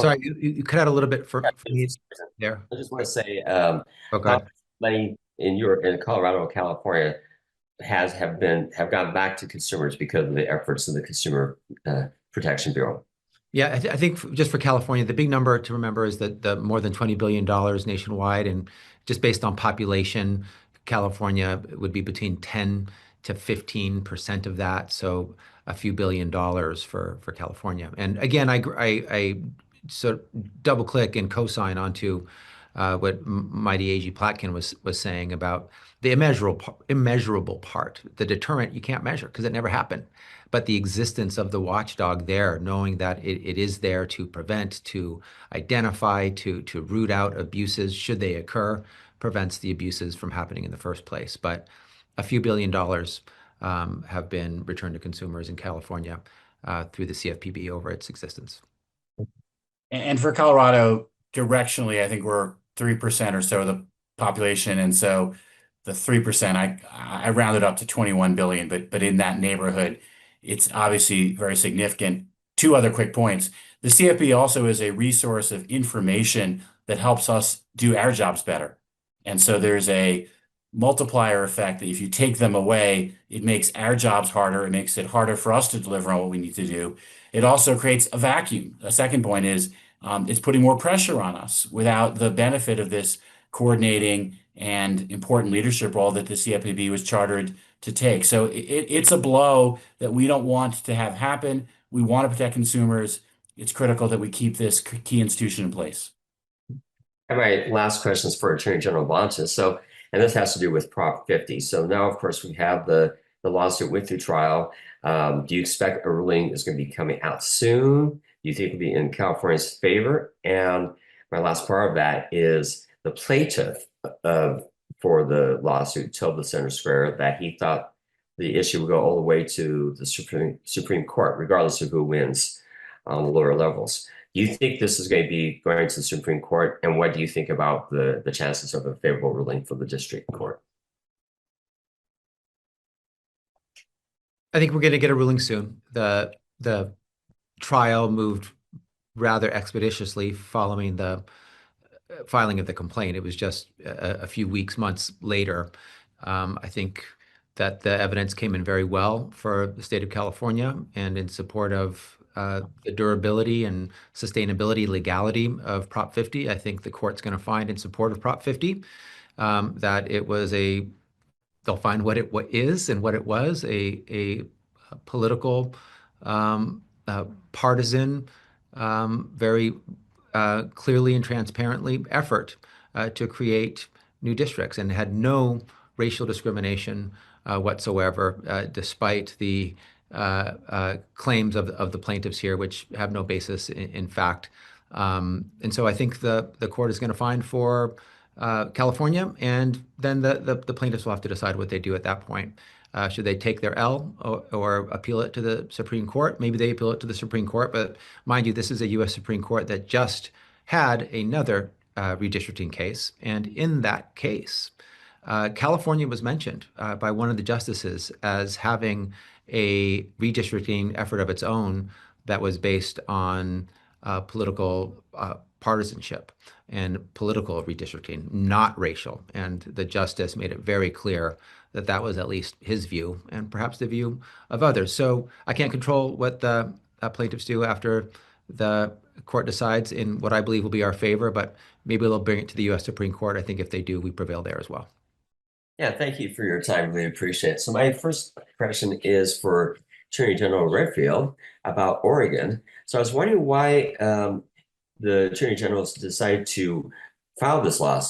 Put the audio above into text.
Sorry, Okay. you cut out a little bit Yeah, for me there. I just want to say, Oh, go how ahead. many in Colorado and California have gone back to consumers because of the efforts of the Consumer Protection Bureau? Yeah, I think just for California, the big number to remember is that the more than $20 billion nationwide, and just based on population, California would be between 10 to 15% of that. So a few $1 billion for California. And again, I sort of double click and co-sign onto what Mighty AG Platkin was saying about the immeasurable part, the deterrent you can't measure because it never happened. But the existence of the watchdog there, knowing that it is there to prevent, to identify, to root out abuses should they occur, prevents the abuses from happening in the first place. But a few $1 billion have been returned to consumers in California through the CFPB over its existence. And for Colorado, directionally, I think we're 3% or so of the population. And so the 3%, I rounded up to 21 billion, but in that neighborhood, it's obviously very significant. Two other quick points. The CFP also is a resource of information that helps us do our jobs better. And so there's a multiplier effect that if you take them away, it makes our jobs harder. It makes it harder for us to deliver on what we need to do. It also creates a vacuum. A second point is it's putting more pressure on us without the benefit of this coordinating and important leadership role that the CFPB was chartered to take. So it's a blow that we don't want to have happen. We want to protect consumers. It's critical that we keep this key institution in place. And my last question is for Attorney General Bonta. So, and this has to do with Prop 50. So now, of course, we have the lawsuit went through trial. Do you expect a ruling is going to be coming out soon? Do you think it'll be in California's favor? And my last part of that is the plaintiff for the lawsuit told the Center Square that he thought the issue would go all the way to the Supreme Court, regardless of who wins on the lower levels. Do you think this is going to be going to the Supreme Court? And what do you think about the chances of a favorable ruling for the district court? I think we're going to get a ruling soon. The trial moved rather expeditiously following the filing of the complaint. It was just a few weeks, months later. I think that the evidence came in very well for the state of California and in support of the durability and sustainability, legality of Prop 50. I think the court's going to find in support of Prop 50 that it was they'll find what it is and what it was, a political, partisan, very clearly and transparently effort to create new districts and had no racial discrimination whatsoever, despite the claims of the plaintiffs here, which have no basis in fact. And so I think the court is going to find for California, and then the plaintiffs will have to decide what they do at that point. Should they take their L or appeal it to the Supreme Court? Maybe they appeal it to the Supreme Court, but mind you, this is a U.S. Supreme Court that just had another redistricting case. And in that case, California was mentioned by one of the justices as having a redistricting effort of its own that was based on political partisanship and political redistricting, not racial. And the justice made it very clear that that was at least his view and perhaps the view of others. So I can't control what the plaintiffs do after the court decides in what I believe will be our favor, but maybe they'll bring it to the U.S. Supreme Court. I think if they do, we prevail there as well. Yeah, thank you for your time. Really appreciate it. So my first question is for Attorney General Redfield about Oregon. So I was wondering why the Attorney General decided to file this lawsuit.